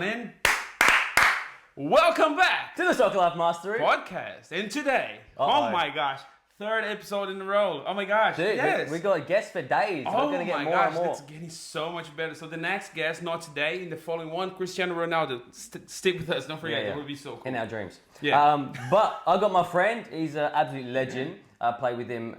And welcome back to the Soccer Life Mastery podcast. And today, oh my gosh, third episode in a row. Oh my gosh, dude, yes. we got guests for days. Oh We're going to get more gosh, and more. it's getting so much better. So the next guest, not today, in the following one, Cristiano Ronaldo. Stick with us, don't forget, it will be so cool. In our dreams. Yeah. But I got my friend, he's an absolute legend. I played with him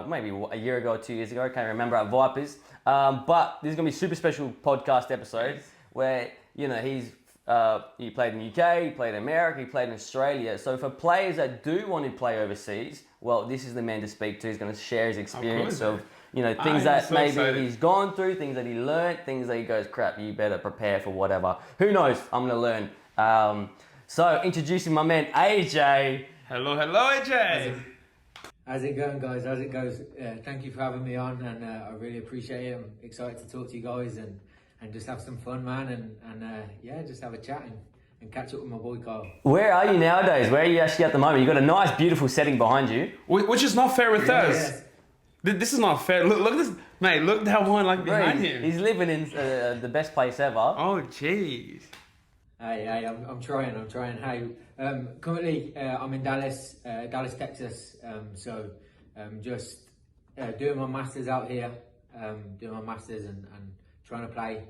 maybe a year ago or 2 years ago, I can't remember, at Vipers. But this is going to be a super special podcast episode where, you know, he played in the UK, he played in America, he played in Australia. So for players that do want to play overseas, well, this is the man to speak to. He's going to share his experience of you know, things that maybe he's gone through, things that he learned, things that he goes, crap, you better prepare for whatever. Who knows? I'm going to learn. So introducing my man, AJ. Hello, AJ. How's it going, guys? How's it goes? Thank you for having me on, and I really appreciate it. I'm excited to talk to you guys and just have some fun, man, and just have a chat and catch up with my boy Carl. Where are you nowadays? Where are you actually at the moment? You've got a nice, beautiful setting behind you. Which is not fair with us. Yeah. This is not fair. Look at this. Mate, look at that one behind him. He's living in the best place ever. Oh, jeez. Hey, I'm trying. Hey, currently I'm in Dallas, Texas. Just doing my masters out here. Doing my masters and trying to play.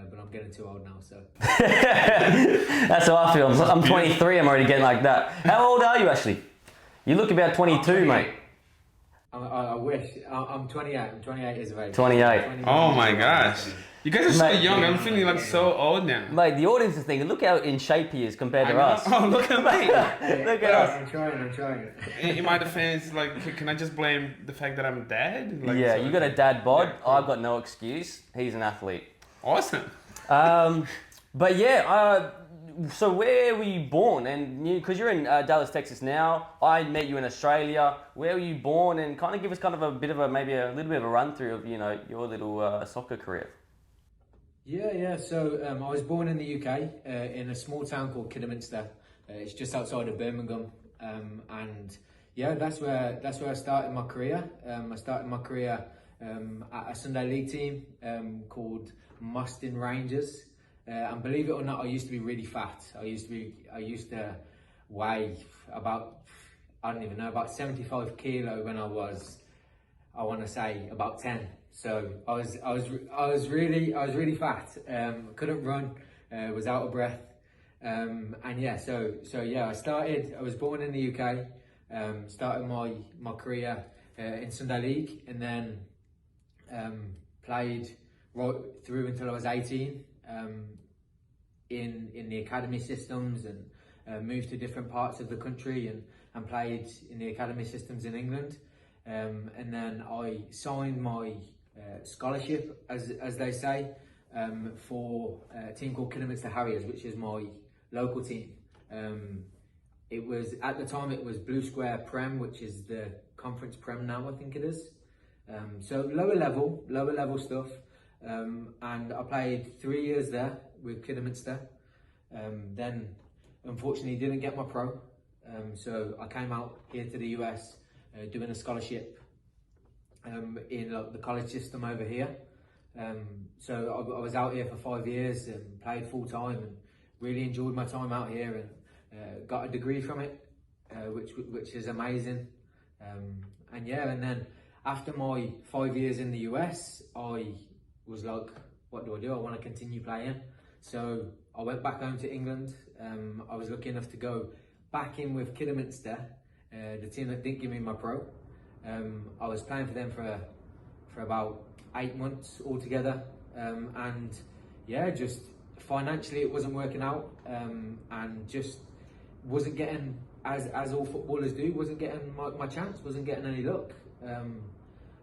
But I'm getting too old now, so. That's how I feel. I'm 23. I'm already getting like that. How old are you actually? You look about 22, mate. I wish. I'm 28. I'm 28 years of age. 28. Oh my gosh. You guys are so young. I'm feeling like so old now. Mate, the audience is thinking, look how in shape he is compared to us. Oh, look at me. Look at us. I'm trying. In my defense, can I just blame the fact that I'm dad? You got a dad bod. Yeah, cool. I've got no excuse. He's an athlete. Awesome. So where were you born? And because you're in Dallas, Texas now, I met you in Australia. Where were you born? And kind of give us kind of a bit of maybe a little bit of a run through of, you know, your little soccer career. Yeah. So I was born in the UK in a small town called Kidderminster. It's just outside of Birmingham, that's where I started my career. I started my career at a Sunday League team called Mustin Rangers. And believe it or not, I used to be really fat. I used to weigh about, about 75 kilo when I was, I want to say about 10. So I was really fat. Couldn't run, was out of breath. I was born in the UK, started my career in Sunday League, and then played right through until I was 18 in the academy systems, and moved to different parts of the country and played in the academy systems in England. And then I signed my scholarship, as they say, for a team called Kidderminster Harriers, which is my local team. It was, at the time, it was Blue Square Prem, which is the Conference Prem now, I think it is. So lower level stuff. And I played 3 years there with Kidderminster. Then unfortunately didn't get my pro. So I came out here to the US doing a scholarship in the college system over here. So I was out here for 5 years and played full time and really enjoyed my time out here, and got a degree from it, which is amazing. And then after my 5 years in the US, I was like, what do? I want to continue playing. So I went back home to England. I was lucky enough to go back in with Kidderminster, the team that didn't give me my pro. I was playing for them for about 8 months altogether. Just financially it wasn't working out, and just wasn't getting, as all footballers do, wasn't getting my chance, wasn't getting any luck.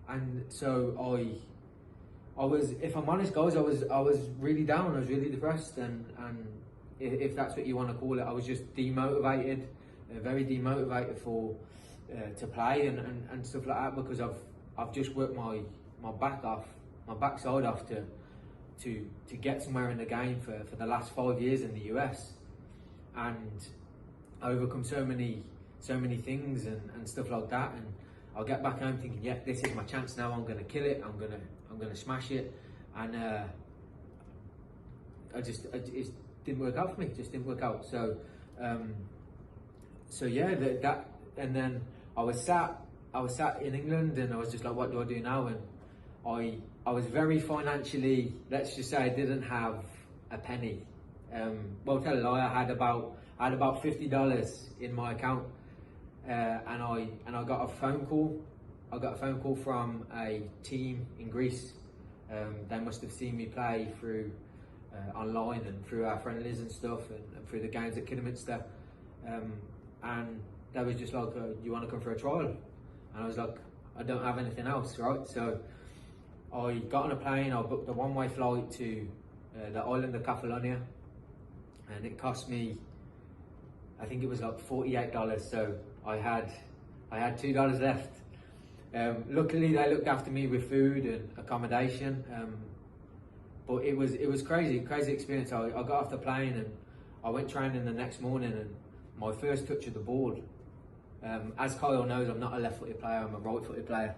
And so I was, if I'm honest, guys, I was really down. I was really depressed, and if that's what you want to call it, I was just demotivated, very demotivated to play and stuff like that, because I've just worked my backside off to get somewhere in the game for the last 5 years in the US, and I overcome so many things and stuff like that, and I'll get back home thinking, yeah, this is my chance now. I'm gonna kill it. I'm gonna smash it, and it didn't work out for me. It just didn't work out. So yeah, that and then I was sat in England, and I was just like, what do I do now? And I was very financially, let's just say, I didn't have a penny. Well, tell a lie, I had about $50 in my account, and I got a phone call. I got a phone call from a team in Greece. They must have seen me play through online and through our friendlies and stuff, and through the games at Kidderminster. And they was just like, do you want to come for a trial? And I was like, I don't have anything else, right? So I got on a plane, I booked a one-way flight to the island of Catalonia, and it cost me, I think it was like $48. So I had $2 left. Luckily, they looked after me with food and accommodation, but it was crazy experience. I got off the plane and I went training the next morning, and my first touch of the ball, as Kyle knows, I'm not a left-footed player, I'm a right-footed player.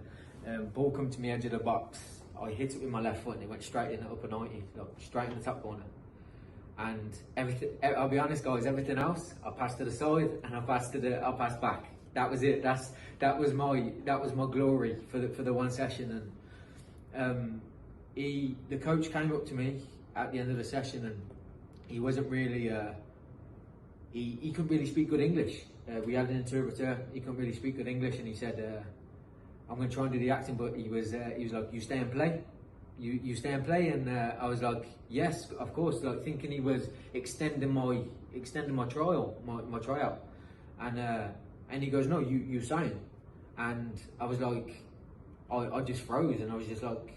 Ball come to me edge of the box, I hit it with my left foot and it went straight in the upper 90, like straight in the top corner. And everything, I'll be honest guys, everything else, I passed to the side and I passed back. That was it. That was my glory for the one session. And the coach came up to me at the end of the session, and he wasn't really he couldn't really speak good English. We had an interpreter. He couldn't really speak good English, and he said, "I'm going to try and do the accent," but he was like, "You stay and play. You stay and play." And I was like, "Yes, of course." Like thinking he was extending my trial, my tryout, and he goes, "No, you sign." And I was like, I just froze, and I was just like,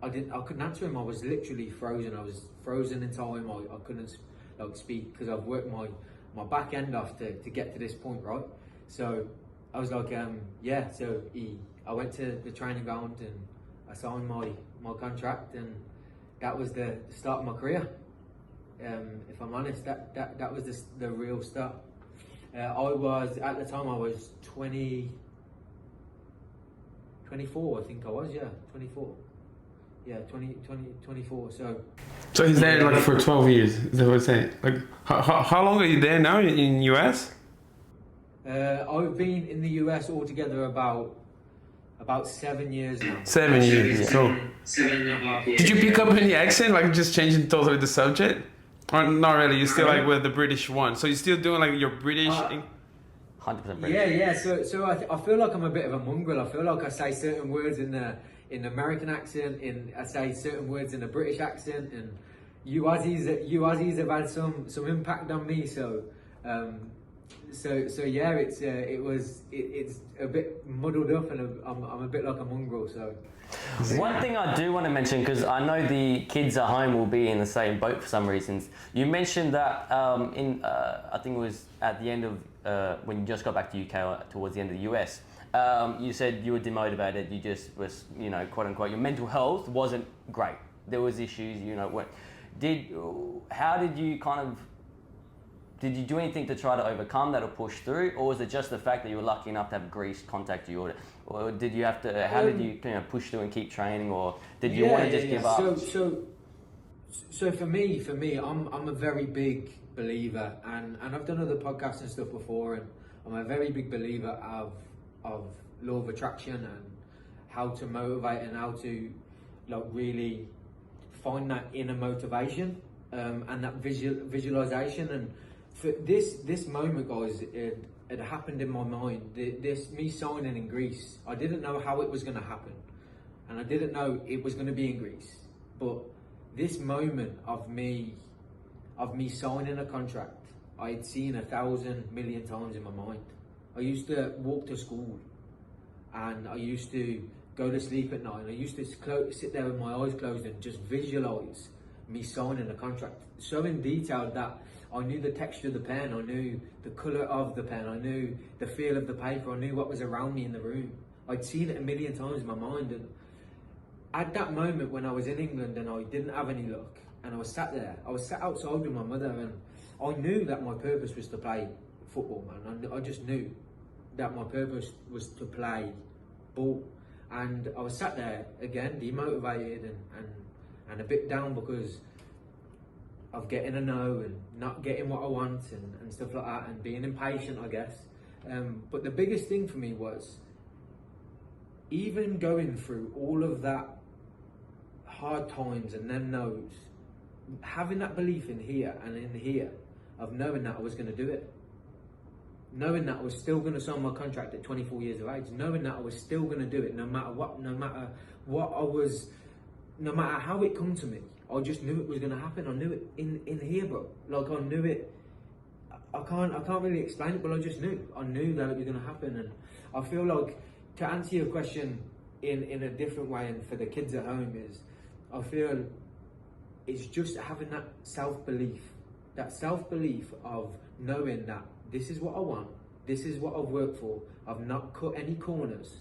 I couldn't answer him. I was literally frozen. I was frozen in time. I couldn't like speak because I've worked my back end off to get to this point, right? So I was like, yeah. So I went to the training ground and I signed my contract, and that was the start of my career. If I'm honest, that was the real start. At the time I was 24, I think I was, yeah, 24. Yeah, 24. So he's there like for 12 years. Is that what I'm saying? Like, how long are you there now in US? I've been in the US altogether about 7 years now. 7 years. Yeah. So, 7.5 years. did you pick up any accent, like just changing totally the subject? Or not really? You're still like with the British one. So you're still doing like your British. 100% British. Yeah. So I feel like I'm a bit of a mongrel. I feel like I say certain words in the American accent, I say certain words in the British accent, and you Aussies have had some impact on me. So yeah, it's a bit muddled up, and I'm a bit like a mongrel. So. One thing I do want to mention, because I know the kids at home will be in the same boat for some reasons. You mentioned that I think it was at the end of when you just got back to UK, or towards the end of the US. You said you were demotivated. You just was, quote unquote, your mental health wasn't great. There was issues. How did you did you do anything to try to overcome that or push through, or was it just the fact that you were lucky enough to have Greece contact you, or did you have to? How did you push through and keep training, or did you want to just give up? So for me, I'm a very big believer, and I've done other podcasts and stuff before, and I'm a very big believer of law of attraction and how to motivate and how to really find that inner motivation and that visualization. And for this moment, guys, it happened in my mind. Me signing in Greece, I didn't know how it was going to happen, and I didn't know it was going to be in Greece. But this moment of me signing a contract, I had seen 1,000 million times in my mind. I used to walk to school, and I used to go to sleep at night, and I used to sit there with my eyes closed and just visualize me signing a contract so in detail that I knew the texture of the pen, I knew the color of the pen, I knew the feel of the paper, I knew what was around me in the room. I'd seen it 1,000,000 times in my mind, and at that moment when I was in England and I didn't have any luck, and I was sat outside with my mother, and I knew that my purpose was to play football, man. I just knew that my purpose was to play ball, and I was sat there again, demotivated and a bit down, because of getting a no and not getting what I want and stuff like that, and being impatient, I guess. But the biggest thing for me was, even going through all of that hard times and then no's, having that belief in here and in here of knowing that I was going to do it, knowing that I was still going to sign my contract at 24 years of age, knowing that I was still going to do it no matter what I was, no matter how it come to me. I just knew it was going to happen. I knew it in here, bro. Like, I knew it. I can't really explain it, but I just knew. I knew that it was going to happen. And I feel like, to answer your question in a different way, and for the kids at home, is I feel it's just having that self-belief of knowing that this is what I want, this is what I've worked for, I've not cut any corners,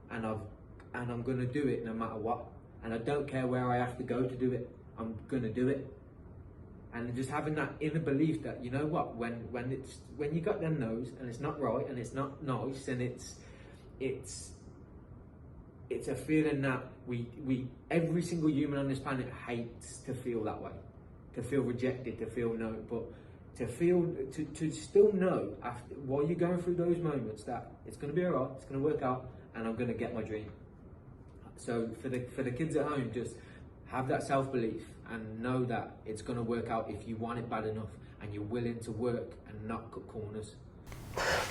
and I'm going to do it no matter what. And I don't care where I have to go to do it, I'm going to do it. And just having that inner belief that, you know what, when you got them no's and it's not right and it's not nice, and it's a feeling that we every single human on this planet hates to feel that way, to feel rejected, to feel no, but to still know after, while you're going through those moments, that it's going to be alright, it's going to work out, and I'm going to get my dream. So for the kids at home, just have that self-belief and know that it's going to work out if you want it bad enough and you're willing to work and not cut corners.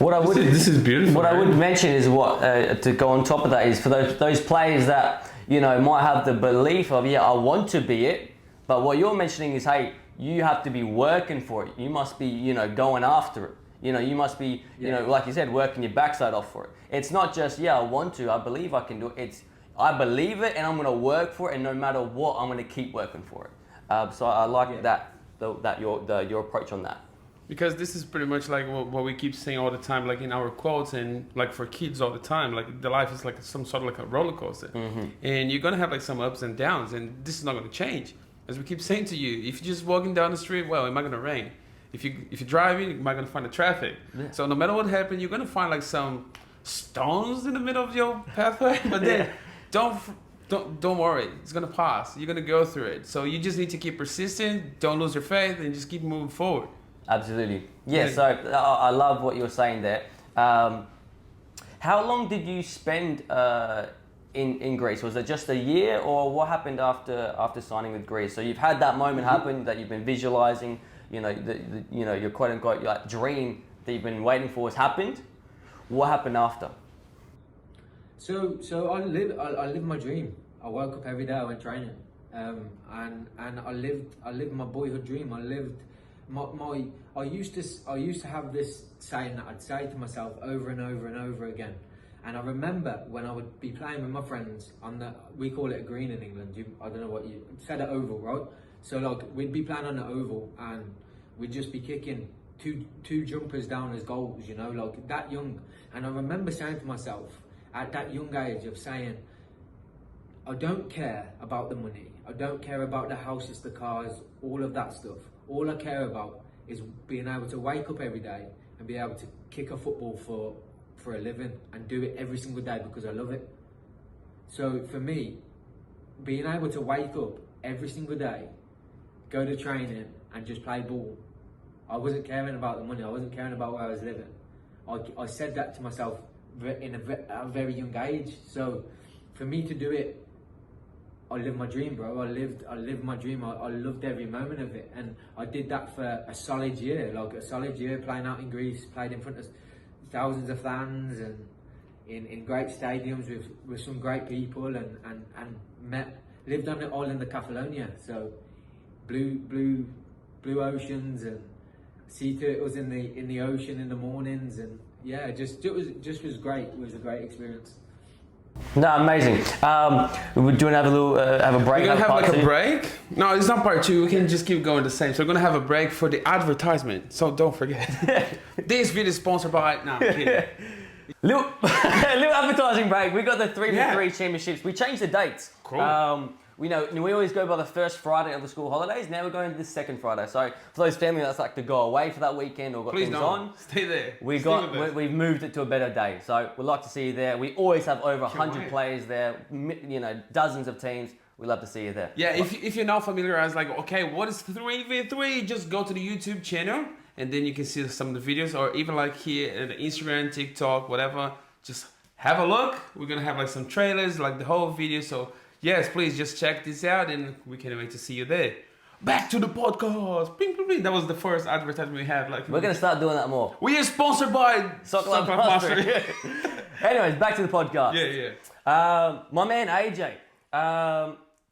This is beautiful. What I would mention is to go on top of that is for those players that, you know, might have the belief of, I want to be it, but what you're mentioning is, hey, you have to be working for it. You must be, you know, going after it. You know, you must be, you know, like you said, working your backside off for it. It's not just, I want to, I believe I can do it. It's, I believe it and I'm going to work for it, and no matter what, I'm going to keep working for it. So I like that your approach on that. Because this is pretty much like what we keep saying all the time, like in our quotes, and like for kids all the time, like the life is like some sort of like a roller coaster. Mm-hmm. And you're going to have like some ups and downs, and this is not going to change. As we keep saying to you, if you're just walking down the street, well, it might going to rain. If you're driving, you might going to find the traffic. Yeah. So no matter what happens, you're going to find like some stones in the middle of your pathway, but then don't worry, it's gonna pass. You're gonna go through it. So you just need to keep persistent, don't lose your faith, and just keep moving forward. Absolutely. Yeah, so I love what you're saying there. How long did you spend in Greece? Was it just a year, or what happened after signing with Greece? So you've had that moment happen that you've been visualizing, you know, your quote unquote like dream that you've been waiting for has happened. What happened after? So I lived my dream. I woke up every day, I went training, and I lived my boyhood dream. I lived I used to have this saying that I'd say to myself over and over and over again. And I remember when I would be playing with my friends we call it a green in England. I don't know what you said, an oval, right? So like we'd be playing on the oval and we'd just be kicking two jumpers down as goals, you know, like that young. And I remember saying to myself, at that young age, of saying, I don't care about the money, I don't care about the houses, the cars, all of that stuff. All I care about is being able to wake up every day and be able to kick a football for a living and do it every single day because I love it. So for me, being able to wake up every single day, go to training and just play ball, I wasn't caring about the money, I wasn't caring about where I was living. I said that to myself in a very young age. So for me to do it, I lived my dream, bro. I lived my dream. I loved every moment of it, and I did that for a solid year, playing out in Greece, played in front of thousands of fans and in great stadiums with some great people, and lived on the island of Catalonia. So blue oceans and sea turtles in the ocean in the mornings, and yeah, it was great. It was a great experience. No, amazing. Do you want to have a break? We're gonna have like a break. No, it's not part 2. We can just keep going the same. So we're gonna have a break for the advertisement. So don't forget. This video is sponsored by. No, I'm kidding. Little advertising break. We got the 3v3 championships. We changed the dates. Cool. We always go by the first Friday of the school holidays. Now we're going to the second Friday. So for those families that's like to go away for that weekend or got Please things don't. on, Stay there. We've moved it to a better day. So we'd like to see you there. We always have over 100 wait. players there. Dozens of teams. we'd love to see you there. Yeah, if you're not familiarized, like, okay, what is 3v3? Just go to the YouTube channel and then you can see some of the videos, or even like here at Instagram, TikTok, whatever. Just have a look. We're gonna have like some trailers, like the whole video. So yes, please just check this out, and we can't wait to see you there. Back to the podcast. Bing, bing, bing. That was the first advertisement we had. Like, We're gonna start doing that more. we are sponsored by Soccer Life Master. Anyways, back to the podcast. Yeah. My man AJ.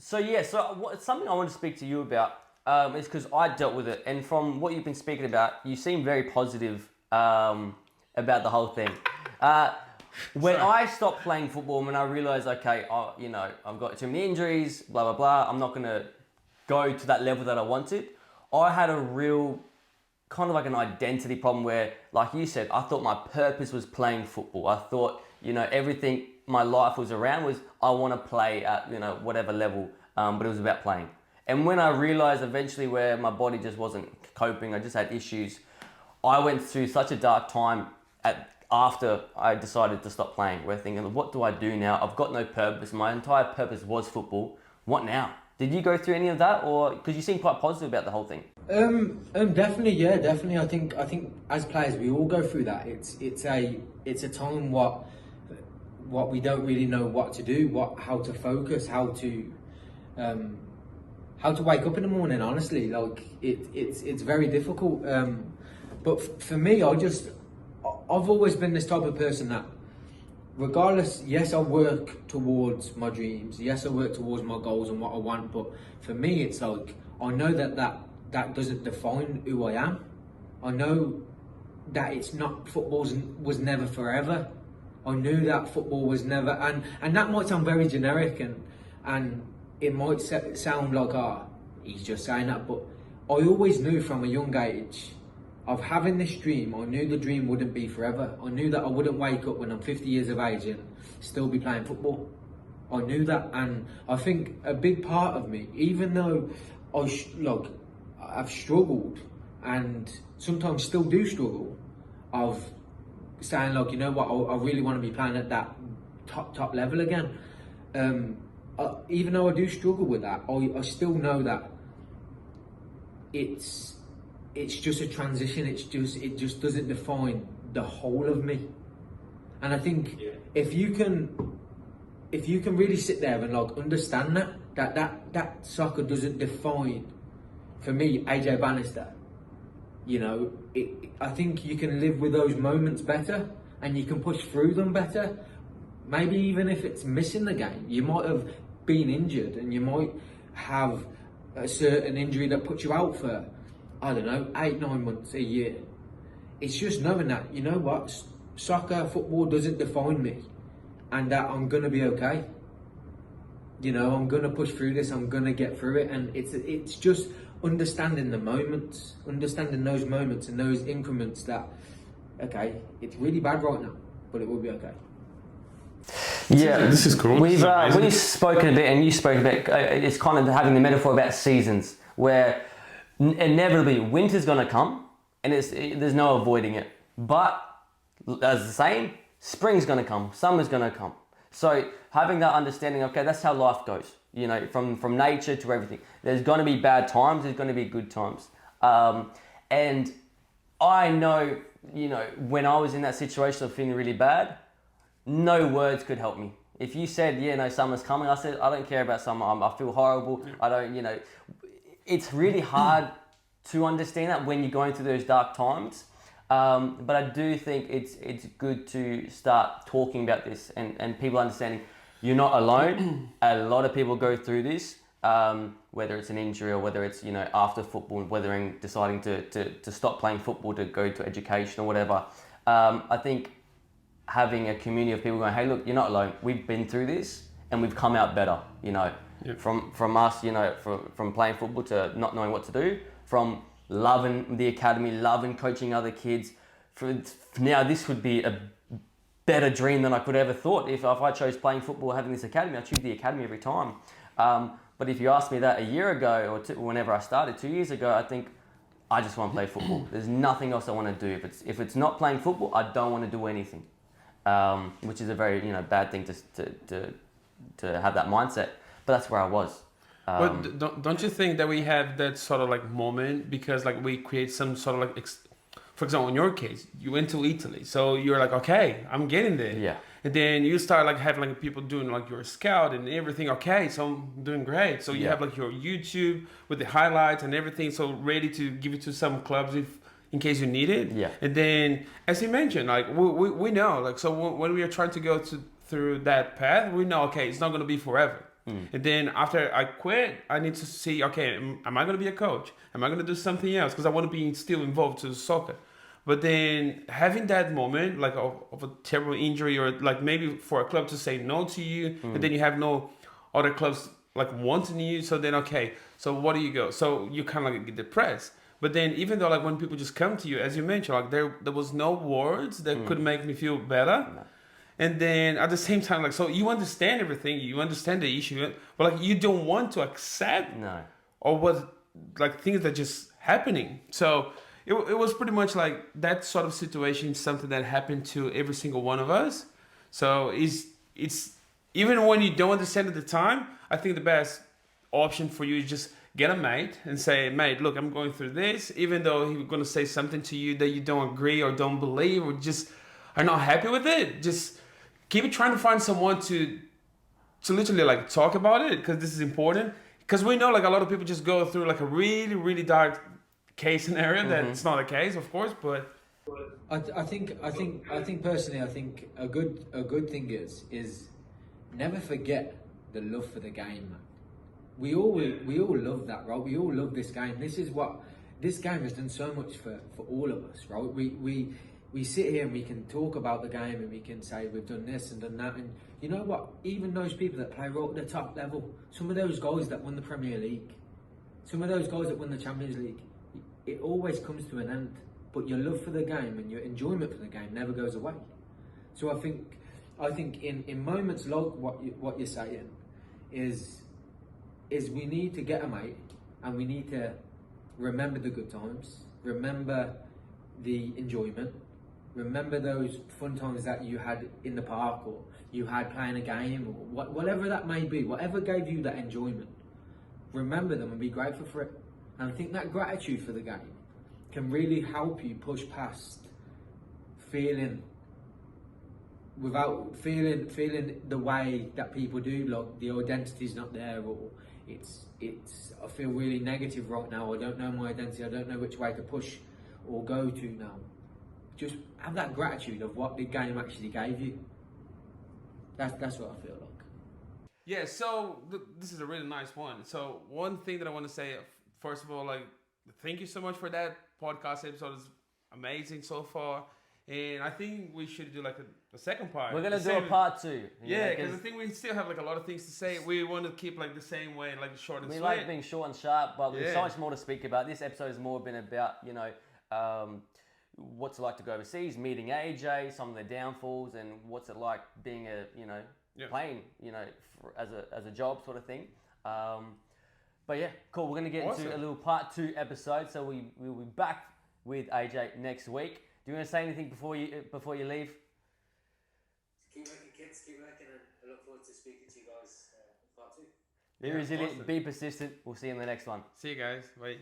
Something I want to speak to you about is because I dealt with it, and from what you've been speaking about, you seem very positive about the whole thing. When I stopped playing football, when I realized, okay, I've got too many injuries, blah blah blah, I'm not gonna go to that level that I wanted. I had a real kind of like an identity problem where, like you said, I thought my purpose was playing football. I thought, everything my life was around was I want to play at, whatever level, but it was about playing. And when I realized eventually where my body just wasn't coping, I just had issues, I went through such a dark time after I decided to stop playing. We're thinking, what do I do now? I've got no purpose. My entire purpose was football. What now? Did you go through any of that, or because you seem quite positive about the whole thing? Definitely, yeah, definitely. I think as players we all go through that. It's a time what we don't really know what to do, how to focus, how to wake up in the morning. Honestly, like it's very difficult. But for me, I've always been this type of person that, regardless, yes, I work towards my dreams. Yes, I work towards my goals and what I want. But for me, it's like, I know that doesn't define who I am. I know that it's not, football was never forever. I knew that football was never, and that might sound very generic, and it might sound like, he's just saying that, but I always knew from a young age of having this dream. I knew the dream wouldn't be forever. I knew that I wouldn't wake up when I'm 50 years of age and still be playing football. I knew that, and I think a big part of me, even though I've struggled and sometimes still do struggle, of saying, like, you know what, I really want to be playing at that top level again. Even though I do struggle with that, I still know that it's just a transition. It just doesn't define the whole of me. And I think if you can really sit there and like understand that soccer doesn't define, for me, AJ Bannister, I think you can live with those moments better, and you can push through them better. Maybe even if it's missing the game, you might have been injured and you might have a certain injury that puts you out for, I don't know, 8-9 months, a year. It's just knowing that, you know what, soccer, football doesn't define me, and that I'm gonna be okay. I'm gonna push through this, I'm gonna get through it, and it's just understanding the moments, understanding those moments and those increments that, okay, it's really bad right now, but it will be okay. Yeah, this is cool. We've spoken a bit, and you spoke a bit. It's kind of having the metaphor about seasons, where inevitably winter's gonna come, and there's no avoiding it. But as the same, spring's gonna come, summer's gonna come. So having that understanding, okay, that's how life goes. From nature to everything. There's gonna be bad times. There's gonna be good times. And I know, when I was in that situation of feeling really bad, no words could help me. If you said, summer's coming, I said, I don't care about summer. I feel horrible. I don't, it's really hard to understand that when you're going through those dark times. But I do think it's good to start talking about this and people understanding you're not alone. A lot of people go through this, whether it's an injury or whether it's, after football, whether deciding to stop playing football to go to education or whatever. I think having a community of people going, hey, look, you're not alone. We've been through this and we've come out better, from us, from playing football to not knowing what to do, from loving the academy, loving coaching other kids. Now this would be a better dream than I could ever thought. If I chose playing football, having this academy, I choose the academy every time. But if you asked me that a year ago or whenever I started 2 years ago, I think I just want to play football. There's nothing else I want to do. If it's not playing football, I don't want to do anything. Which is a very bad thing to have that mindset. But that's where I was. But don't you think that we have that sort of like moment because like we create some sort of like for example, in your case, you went to Italy, so you're like, okay, I'm getting there. Yeah. And then you start like having like people doing like your scout and everything. Okay, so I'm doing great. So you have like your YouTube with the highlights and everything, so ready to give it to some clubs if in case you need it. Yeah. And then, as you mentioned, like we know, like so when we are trying to go through that path, we know okay, it's not going to be forever. And then after I quit, I need to see, okay, am I going to be a coach? Am I going to do something else? Because I want to be still involved to soccer. But then having that moment, like of a terrible injury or like maybe for a club to say no to you, and then you have no other clubs like wanting you. So then, okay, so what do you go? So you kind of like get depressed. But then even though like when people just come to you, as you mentioned, like there was no words that could make me feel better. No. And then at the same time, like, so you understand everything, you understand the issue, but like you don't want to accept or what, like things that just happening. So it was pretty much like that sort of situation, something that happened to every single one of us. So it's even when you don't understand at the time, I think the best option for you is just get a mate and say, mate, look, I'm going through this, even though he's going to say something to you that you don't agree or don't believe or just are not happy with it. Just keep trying to find someone to literally like talk about it because this is important. Because we know like a lot of people just go through like a really, really dark case scenario that it's not the case, of course, but I think personally, I think a good thing is never forget the love for the game, man. We all love that, right? We all love this game. This is what this game has done so much for all of us, right? We sit here and we can talk about the game and we can say we've done this and done that, and you know what? Even those people that play right at the top level, some of those guys that won the Premier League, some of those guys that won the Champions League, it always comes to an end. But your love for the game and your enjoyment for the game never goes away. So I think in moments like what you're saying is we need to get a mate and we need to remember the good times, remember the enjoyment, remember those fun times that you had in the park or you had playing a game or whatever that may be, whatever gave you that enjoyment. Remember them and be grateful for it. And I think that gratitude for the game can really help you push past feeling the way that people do, like the identity's not there, or it's I feel really negative right now, I don't know my identity, I don't know which way to push or go to now. Just have that gratitude of what the game actually gave you. That's what I feel like. Yeah, so this is a really nice one. So one thing that I want to say, first of all, like, thank you so much for that podcast episode. It's amazing so far. And I think we should do like a second part. We're going to do a part 2. Yeah, because I think we still have like a lot of things to say. We want to keep like the same way, like short and sweet. We like being short and sharp, but there's so much more to speak about. This episode has more been about, what's it like to go overseas, meeting AJ, some of the downfalls, and what's it like being playing, as a job sort of thing. But yeah, cool. We're going to get into a little part 2 episode. So we'll be back with AJ next week. Do you want to say anything before you leave? Keep working, kids. Keep working, and I look forward to speaking to you guys in part 2. Be resilient, be persistent. We'll see you in the next one. See you guys. Bye.